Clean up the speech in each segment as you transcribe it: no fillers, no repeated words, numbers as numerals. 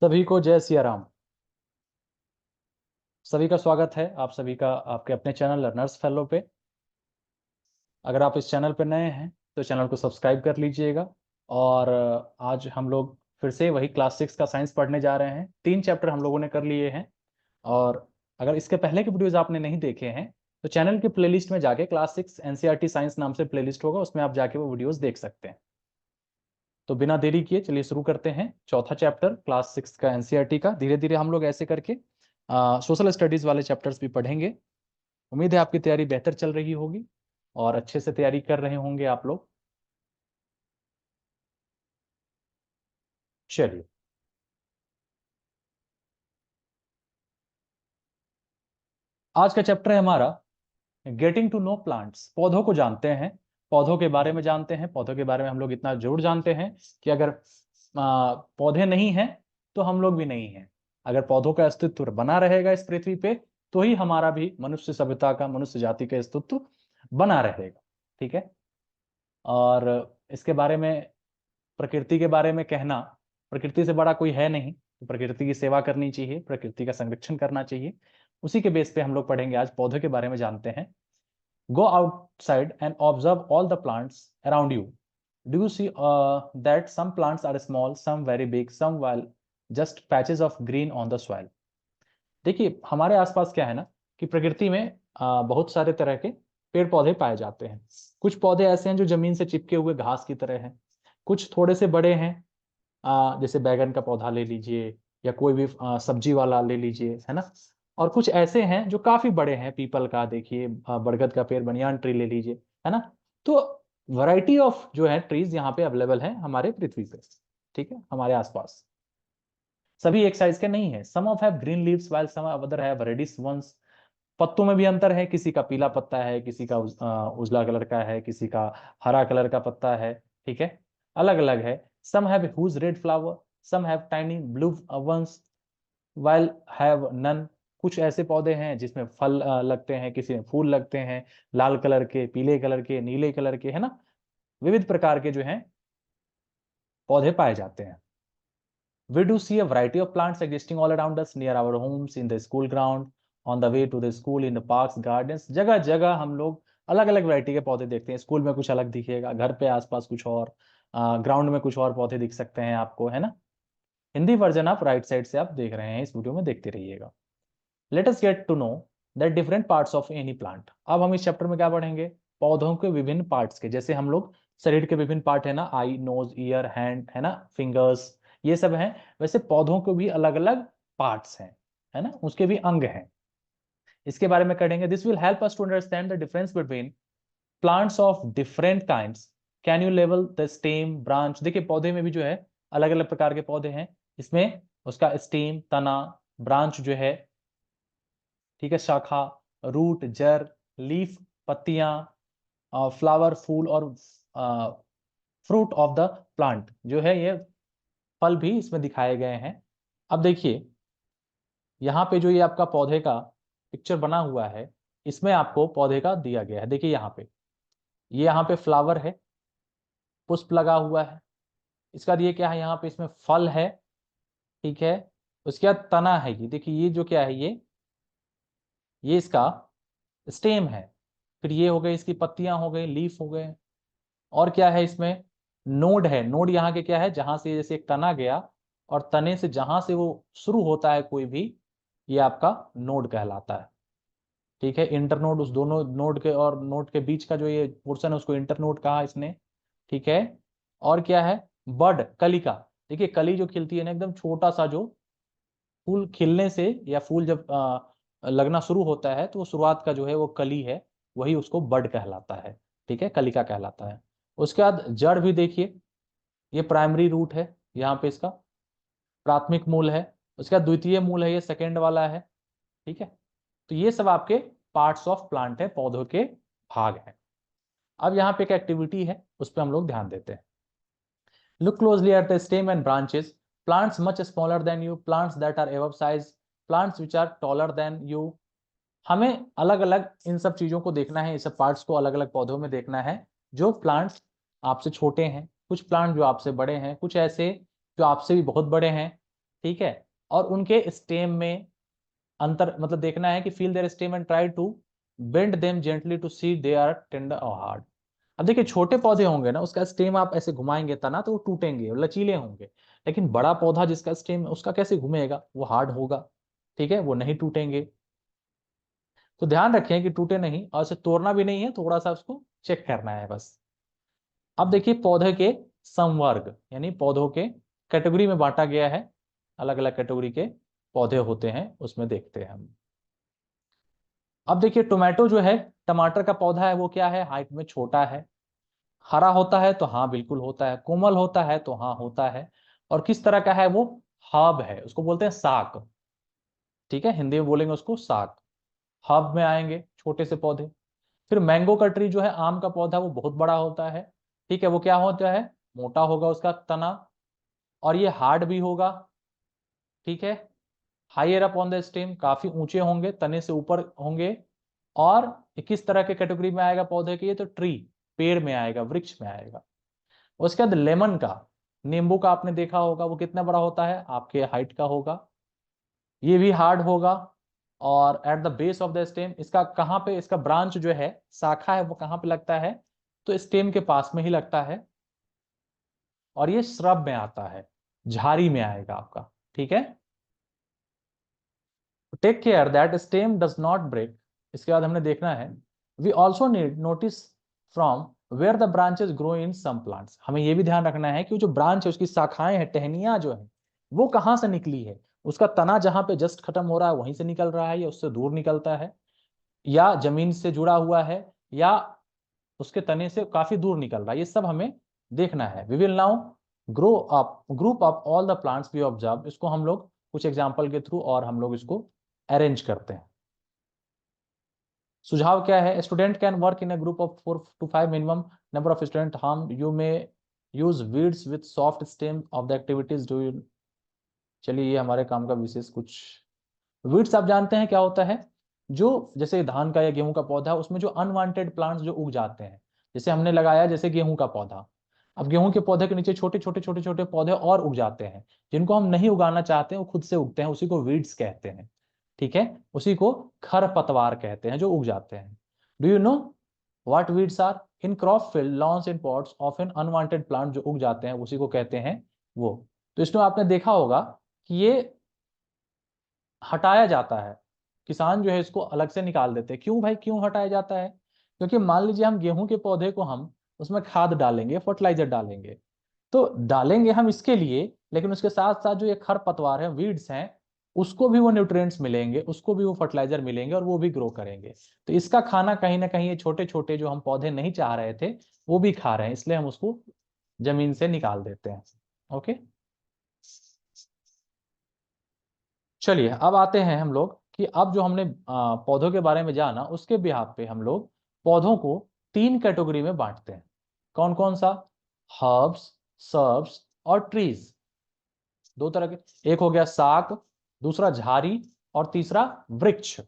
सभी को जय सिया राम। सभी का स्वागत है आप सभी का आपके अपने चैनल लर्नर्स फेलो पे। अगर आप इस चैनल पर नए हैं तो चैनल को सब्सक्राइब कर लीजिएगा। और आज हम लोग फिर से वही क्लास 6 का साइंस पढ़ने जा रहे हैं। 3 चैप्टर हम लोगों ने कर लिए हैं। और अगर इसके पहले के वीडियोज आपने नहीं देखे हैं तो चैनल के प्लेलिस्ट में जाके क्लास 6 एनसीईआरटी साइंस नाम से प्लेलिस्ट होगा, उसमें आप जाके वो वीडियोज देख सकते हैं। तो बिना देरी किए चलिए शुरू करते हैं। चौथा चैप्टर क्लास 6 का एनसीईआरटी का। धीरे धीरे हम लोग ऐसे करके सोशल स्टडीज वाले चैप्टर्स भी पढ़ेंगे। उम्मीद है आपकी तैयारी बेहतर चल रही होगी और अच्छे से तैयारी कर रहे होंगे आप लोग। चलिए, आज का चैप्टर है हमारा गेटिंग टू नो प्लांट्स। पौधों को जानते हैं, पौधों के बारे में जानते हैं। पौधों के बारे में हम लोग इतना जरूर जानते हैं कि अगर पौधे नहीं हैं तो हम लोग भी नहीं हैं। अगर पौधों का अस्तित्व बना रहेगा इस पृथ्वी पे तो ही हमारा भी मनुष्य सभ्यता का, मनुष्य जाति का अस्तित्व बना रहेगा। ठीक है। और इसके बारे में, प्रकृति के बारे में कहना, प्रकृति से बड़ा कोई है नहीं, तो प्रकृति की सेवा करनी चाहिए, प्रकृति का संरक्षण करना चाहिए। उसी के बेस पे हम लोग पढ़ेंगे आज, पौधों के बारे में जानते हैं। Go outside and observe all the plants around you. Do you see that some plants are small, some very big, some while just patches of green on the soil? देखिए हमारे आसपास क्या है ना कि प्रकृति में बहुत सारे तरह के पेड़ पौधे पाए जाते हैं। कुछ पौधे ऐसे हैं जो जमीन से चिपके हुए घास की तरह हैं, कुछ थोड़े से बड़े हैं, जैसे बैगन का पौधा ले लीजिए या कोई भी सब्जी वाला ले लीजिए, है ना। और कुछ ऐसे हैं जो काफी बड़े हैं, पीपल का देखिए, बरगद का पेड़, बनियान ट्री ले लीजिए, है ना। तो वैरायटी ऑफ जो है ट्रीज यहाँ पे अवेलेबल है हमारे पृथ्वी पे। ठीक है, हमारे आसपास सभी एक साइज के नहीं है। Some of have green leaves while some other have reddish ones. पत्तों में भी अंतर है, किसी का पीला पत्ता है, किसी का उजला कलर का है, किसी का हरा कलर का पत्ता है। ठीक है, अलग अलग है। Some have whose red flower, some have tiny blue ones while have none। कुछ ऐसे पौधे हैं जिसमें फल लगते हैं, किसी में फूल लगते हैं, लाल कलर के, पीले कलर के, नीले कलर के, है ना। विविध प्रकार के जो हैं पौधे पाए जाते हैं। We do see a variety of plants existing all around us, near our homes, in the school ground, on the way to the school, in the parks, gardens। जगह जगह हम लोग अलग अलग वैरायटी के पौधे देखते हैं। स्कूल में कुछ अलग दिखेगा, घर पे आसपास कुछ और, ग्राउंड में कुछ और पौधे दिख सकते हैं आपको, है ना। हिंदी वर्जन आप राइट साइड से आप देख रहे हैं, इस वीडियो में देखते रहिएगा। Let us get to know the different parts of any plant. अब हम इस चैप्टर में क्या पढ़ेंगे? पौधों के विभिन्न पार्ट्स के, जैसे हम लोग शरीर के विभिन्न पार्ट है ना, आई, नोज, ईयर, हैंड, है ना, फिंगर्स, ये सब हैं। वैसे पौधों के भी अलग अलग पार्ट्स हैं, है ना, उसके भी अंग हैं। इसके बारे में करेंगे। This will help us to understand the difference between plants of different kinds. Can you लेवल द स्टेम, ब्रांच। देखिए पौधे में भी जो है अलग अलग प्रकार के पौधे हैं। इसमें उसका स्टेम, तना, ब्रांच जो है, ठीक है, शाखा, रूट, जड़, लीफ, पत्तियां, फ्लावर, फूल, और फ्रूट ऑफ द प्लांट जो है, ये फल भी इसमें दिखाए गए हैं। अब देखिए यहाँ पे जो ये आपका पौधे का पिक्चर बना हुआ है, इसमें आपको पौधे का दिया गया है। देखिए यहाँ पे, ये यहाँ पे फ्लावर है, पुष्प लगा हुआ है। इसका ये क्या है, यहाँ पे इसमें फल है, ठीक है। उसके बाद तना है, ये देखिए, ये जो क्या है, ये इसका स्टेम है। फिर ये हो गई इसकी पत्तियां, हो गई लीफ, हो गए। और क्या है इसमें, नोड है। नोड यहाँ के क्या है, जहां से जैसे एक तना गया और तने से जहां से वो शुरू होता है कोई भी, ये आपका नोड कहलाता है। ठीक है, इंटरनोड, उस दोनों नोड के और नोड के बीच का जो ये पोर्शन है उसको इंटरनोड कहा इसने। ठीक है। और क्या है, बड, कलिका। देखिए कली जो खिलती है ना, एकदम छोटा सा, जो फूल खिलने से या फूल जब लगना शुरू होता है तो वो शुरुआत का जो है वो कली है, वही उसको बड कहलाता है। ठीक है, कलिका कहलाता है। उसके बाद जड़ भी देखिए, ये प्राइमरी रूट है, यहाँ पे इसका प्राथमिक मूल है। उसके बाद द्वितीय मूल है, ये सेकेंड वाला है। ठीक है, तो ये सब आपके पार्ट्स ऑफ प्लांट है, पौधों के भाग हैं। अब यहाँ पे एक एक्टिविटी है, उस पर हम लोग ध्यान देते हैं। Look closely at the stem and branches. Plants much smaller than you, plants that are above size, plants which are taller than you। हमें अलग अलग इन सब चीजों को देखना है, इस सब पार्ट्स को अलग अलग पौधों में देखना है। जो प्लांट्स आपसे छोटे हैं, कुछ प्लांट जो आपसे बड़े हैं, कुछ ऐसे जो आपसे भी बहुत बड़े हैं, ठीक है, और उनके स्टेम में अंतर मतलब देखना है कि feel their stem and try to bend them gently to see they are tender और हार्ड। अब देखिए छोटे पौधे होंगे ना, उसका स्टेम आप ऐसे घुमाएंगे तना तो वो टूटेंगे और लचीले होंगे, लेकिन बड़ा पौधा जिसका स्टेम उसका कैसे घूमेगा, वो हार्ड होगा, ठीक है, वो नहीं टूटेंगे। तो ध्यान रखें कि टूटे नहीं, और उसे तोड़ना भी नहीं है, थोड़ा सा उसको चेक करना है बस। अब देखिए पौधे के संवर्ग यानी पौधों के कैटेगरी में बांटा गया है, अलग अलग कैटेगरी के पौधे होते हैं, उसमें देखते हैं हम। अब देखिए टोमेटो जो है, टमाटर का पौधा है, वो क्या है, हाइट में छोटा है। हरा होता है तो हाँ बिल्कुल होता है, कोमल होता है तो हाँ होता है। और किस तरह का है वो, हर्ब है, उसको बोलते हैं साग, ठीक है, हिंदी में बोलेंगे उसको साग। हर्ब में आएंगे छोटे से पौधे। फिर मैंगो का ट्री जो है, आम का पौधा, वो बहुत बड़ा होता है, ठीक है, वो क्या होता है, मोटा होगा उसका तना, और ये हार्ड भी होगा, ठीक है। Higher up on the stem, काफी ऊंचे होंगे, तने से ऊपर होंगे। और ये किस तरह के कैटेगरी में आएगा पौधे के, ये तो ट्री, पेड़ में आएगा, वृक्ष में आएगा। उसके बाद लेमन का, नींबू का आपने देखा होगा, वो कितना बड़ा होता है, आपके हाइट का होगा, ये भी हार्ड होगा। और at the base of the stem, इसका कहाँ पे, इसका ब्रांच जो है, शाखा है, वो कहाँ पे लगता है, तो स्टेम के पास में ही लगता है। और ये श्रब में आता है, झाड़ी में आएगा आपका, ठीक है। Take care that stem does not break. इसके बाद हमने देखना है, we also need notice from where the branches grow in some plants. हमें यह भी ध्यान रखना है कि जो ब्रांच है, उसकी शाखाएं हैं, टहनियां जो है, वो कहाँ से निकली है। उसका तना जहां पे जस्ट खत्म हो रहा है वहीं से निकल रहा है, या उससे दूर निकलता है, या जमीन से जुड़ा हुआ है, या उसके तने से काफी दूर निकल रहा है, ये सब हमें देखना है। We will now grow up group up all the plants we observe. इसको हम लोग कुछ एग्जाम्पल के थ्रू और हम लोग इसको अरेंज करते हैं। सुझाव क्या है, student can work in a group of 4 to 5 minimum number of student, हम you may use weeds with soft stem of the activities do you. चलिए ये हमारे काम का विशेष कुछ। वीड्स आप जानते हैं क्या होता है, जो जैसे धान का या गेहूं का पौधा, उसमें जो अनवांटेड प्लांट्स जो उग जाते हैं, जैसे हमने लगाया जैसे गेहूं का पौधा, अब गेहूं के पौधे के नीचे छोटे छोटे छोटे छोटे पौधे और उग जाते हैं, जिनको हम नहीं उगाना चाहते हैं, वो खुद से उगते हैं, उसी को वीड्स कहते हैं, ठीक है, उसी को खरपतवार कहते हैं जो उग जाते हैं। Do you know what weeds are, in crop field lawns in pots of an unwanted plant, जो उग जाते हैं उसी को कहते हैं वो। तो इसमें आपने देखा होगा कि ये हटाया जाता है, किसान जो है इसको अलग से निकाल देते हैं। क्यों भाई, क्यों हटाया जाता है, क्योंकि मान लीजिए हम गेहूं के पौधे को हम उसमें खाद डालेंगे, फर्टिलाइजर डालेंगे, तो डालेंगे हम इसके लिए, लेकिन उसके साथ साथ जो ये खरपतवार है, वीड्स हैं, उसको भी वो न्यूट्रिएंट्स मिलेंगे, उसको भी वो फर्टिलाइजर मिलेंगे, और वो भी ग्रो करेंगे। तो इसका खाना कहीं ना कहीं ये छोटे छोटे जो हम पौधे नहीं चाह रहे थे, वो भी खा रहे हैं, इसलिए हम उसको जमीन से निकाल देते हैं। ओके, चलिए अब आते हैं हम लोग कि अब जो हमने पौधों के बारे में जाना, उसके बिहाफ पे हम लोग पौधों को 3 कैटेगरी में बांटते हैं। कौन कौन सा, हर्ब्स, सर्ब्स और ट्रीज। 2 तरह के, एक हो गया साग, दूसरा झाड़ी, और तीसरा वृक्ष।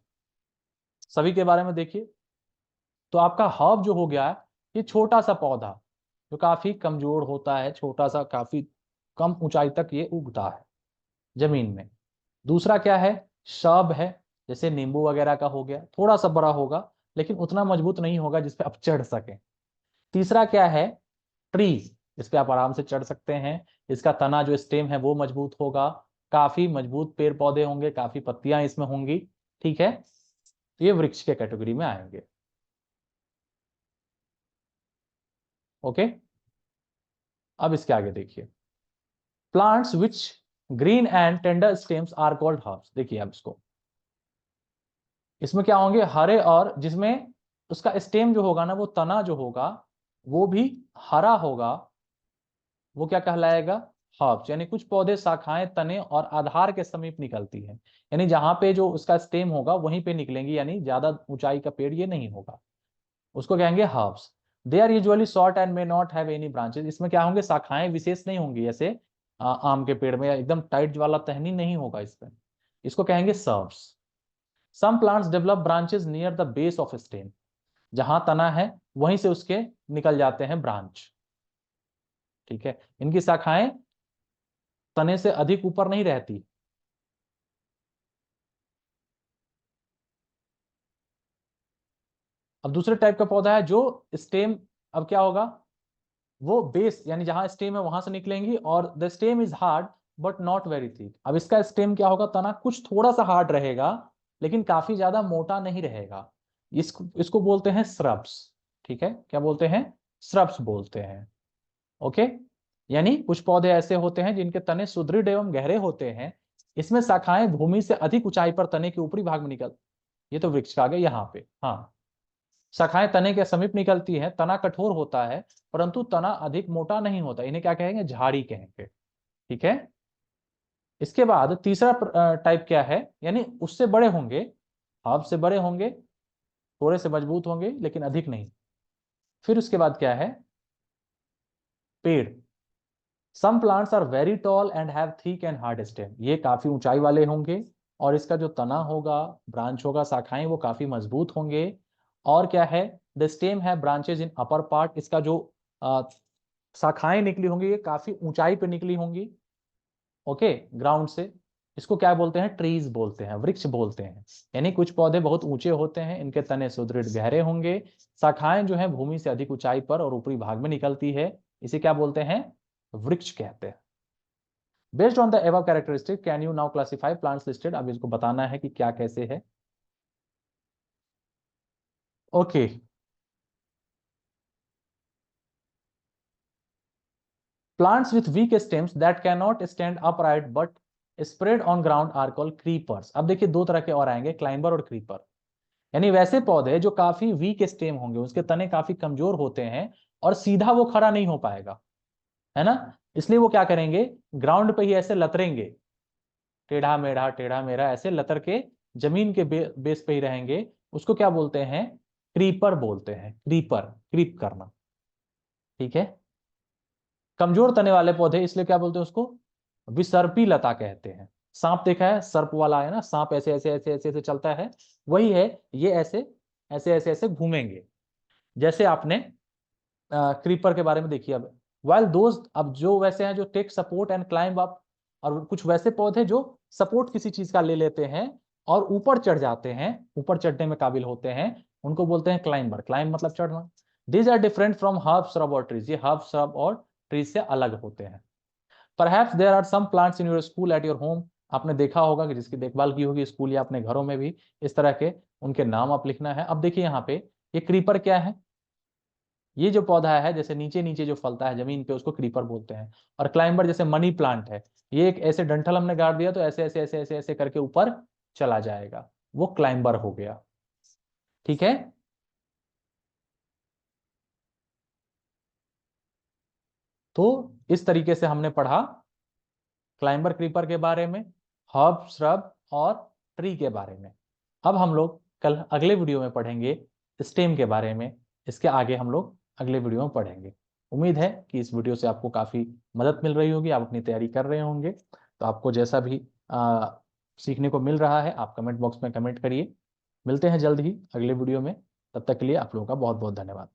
सभी के बारे में देखिए। तो आपका हर्ब जो हो गया है, ये छोटा सा पौधा जो काफी कमजोर होता है, छोटा सा, काफी कम ऊंचाई तक ये उगता है जमीन में। दूसरा क्या है, शब है, जैसे नींबू वगैरह का हो गया, थोड़ा सा बड़ा होगा, लेकिन उतना मजबूत नहीं होगा जिसपे आप चढ़ सके। तीसरा क्या है, ट्री, इस पे आप आराम से चढ़ सकते हैं, इसका तना जो स्टेम है वो मजबूत होगा, काफी मजबूत पेड़ पौधे होंगे, काफी पत्तियां इसमें होंगी, ठीक है। तो ये वृक्ष के कैटेगरी में आएंगे। ओके, अब इसके आगे देखिए, plants which green and tender stems are called herbs. देखिए अब इसको, इसमें क्या होंगे, हरे, और जिसमें उसका स्टेम जो होगा ना, वो तना जो होगा वो भी हरा होगा, वो क्या कहलाएगा, हर्ब्स। यानी कुछ पौधे शाखाएं तने और आधार के समीप निकलती है, यानी जहां पे जो उसका स्टेम होगा वहीं पे निकलेंगी, यानी ज्यादा ऊंचाई का पेड़ ये नहीं होगा, उसको कहेंगे herbs. They are usually short and may not have any branches. इसमें क्या होंगे, शाखाएं विशेष नहीं होंगी, जैसे आम के पेड़ में एकदम टाइट वाला टहनी नहीं होगा इसमें, इसको कहेंगे shrubs. Some plants develop branches near the base of stem, जहां तना है वहीं से उसके निकल जाते हैं ब्रांच, ठीक है, इनकी शाखाएं तने से अधिक ऊपर नहीं रहती। अब दूसरे टाइप का पौधा है जो स्टेम, अब क्या होगा, वो बेस यानी जहां स्टेम है वहां से निकलेंगी, और the stem is hard but not very thick. अब इसका स्टेम क्या होगा, तना कुछ थोड़ा सा हार्ड रहेगा लेकिन काफी ज्यादा मोटा नहीं रहेगा। इसको इसको बोलते हैं श्रब्स। ठीक है, क्या बोलते हैं, श्रब्स बोलते हैं। ओके, यानी कुछ पौधे ऐसे होते हैं जिनके तने सुदृढ़ एवं गहरे होते हैं, इसमें शाखाएं भूमि से अधिक ऊंचाई पर तने के ऊपरी भाग में निकल, ये तो वृक्ष का आ गया यहाँ पे। हाँ, शाखाएं तने के समीप निकलती हैं, तना कठोर होता है परंतु तना अधिक मोटा नहीं होता, इन्हें क्या कहेंगे, झाड़ी कहेंगे। ठीक है, इसके बाद तीसरा टाइप क्या है, यानी उससे बड़े होंगे, हर्ब से बड़े होंगे, थोड़े से मजबूत होंगे लेकिन अधिक नहीं। फिर उसके बाद क्या है, पेड़। Some plants are very tall and have thick and hard stem, ये काफी ऊंचाई वाले होंगे और इसका जो तना होगा, ब्रांच होगा, शाखाएं वो काफी मजबूत होंगे। और क्या है, द स्टेम है ब्रांचेज इन अपर पार्ट, इसका जो शाखाएं निकली होंगी ये काफी ऊंचाई पे निकली होंगी, ओके, ग्राउंड से। इसको क्या बोलते हैं, ट्रीज बोलते हैं, वृक्ष बोलते हैं। यानी कुछ पौधे बहुत ऊंचे होते हैं, इनके तने सुदृढ़ गहरे होंगे, शाखाएं जो है भूमि से अधिक ऊंचाई पर और ऊपरी भाग में निकलती है, इसे क्या बोलते हैं, वृक्ष कहते हैं। Based on the above characteristic can you now classify plants listed, अब इसको बताना है कि क्या कैसे है। Okay, plants with weak stems that cannot stand upright but spread on ground are called creepers। अब देखिए दो तरह के और आएंगे, क्लाइंबर और क्रीपर। यानी वैसे पौधे जो काफी वीक स्टेम होंगे, उसके तने काफी कमजोर होते हैं और सीधा वो खड़ा नहीं हो पाएगा, है ना, इसलिए वो क्या करेंगे, ग्राउंड पे ही ऐसे लतरेंगे, टेढ़ा मेढ़ा ऐसे लतर के जमीन के बेस पे ही रहेंगे। उसको क्या बोलते हैं, क्रीपर बोलते हैं, क्रीपर, क्रीप करना। ठीक है, कमजोर तने वाले पौधे इसलिए क्या बोलते हैं उसको, विसर्पी लता कहते हैं। सांप देखा है, सर्प वाला है ना, सांप ऐसे ऐसे ऐसे ऐसे ऐसे चलता है, वही है, ये ऐसे ऐसे ऐसे ऐसे घूमेंगे। जैसे आपने क्रीपर के बारे में देखिए। अब वाइल दोज, अब जो वैसे हैं जो take support and climb up, और कुछ वैसे पौधे जो सपोर्ट किसी चीज का ले लेते हैं और ऊपर चढ़ जाते हैं, ऊपर चढ़ने में काबिल होते हैं, उनको बोलते हैं क्लाइंबर। क्लाइंब मतलब चढ़ना। These are different from herb shrub और ट्रीज, ये हर्ब श्रब और ट्रीज से अलग होते हैं। Perhaps there are some plants in your school at your home, आपने देखा होगा कि जिसकी देखभाल की होगी स्कूल या अपने घरों में भी, इस तरह के उनके नाम आप लिखना है। अब देखिए यहाँ पे, ये क्रीपर क्या है, ये जो पौधा है जैसे नीचे नीचे जो फलता है जमीन पे, उसको क्रीपर बोलते हैं। और क्लाइंबर जैसे मनी प्लांट है, ये एक ऐसे डंठल हमने गाड़ दिया तो ऐसे ऐसे ऐसे ऐसे ऐसे करके ऊपर चला जाएगा, वो क्लाइंबर हो गया। ठीक है, तो इस तरीके से हमने पढ़ा क्लाइंबर क्रीपर के बारे में, हर्ब श्रब और ट्री के बारे में। अब हम लोग कल अगले वीडियो में पढ़ेंगे स्टेम के बारे में, इसके आगे हम लोग अगले वीडियो में पढ़ेंगे। उम्मीद है कि इस वीडियो से आपको काफ़ी मदद मिल रही होगी, आप अपनी तैयारी कर रहे होंगे। तो आपको जैसा भी सीखने को मिल रहा है आप कमेंट बॉक्स में कमेंट करिए। मिलते हैं जल्द ही अगले वीडियो में, तब तक के लिए आप लोगों का बहुत बहुत धन्यवाद।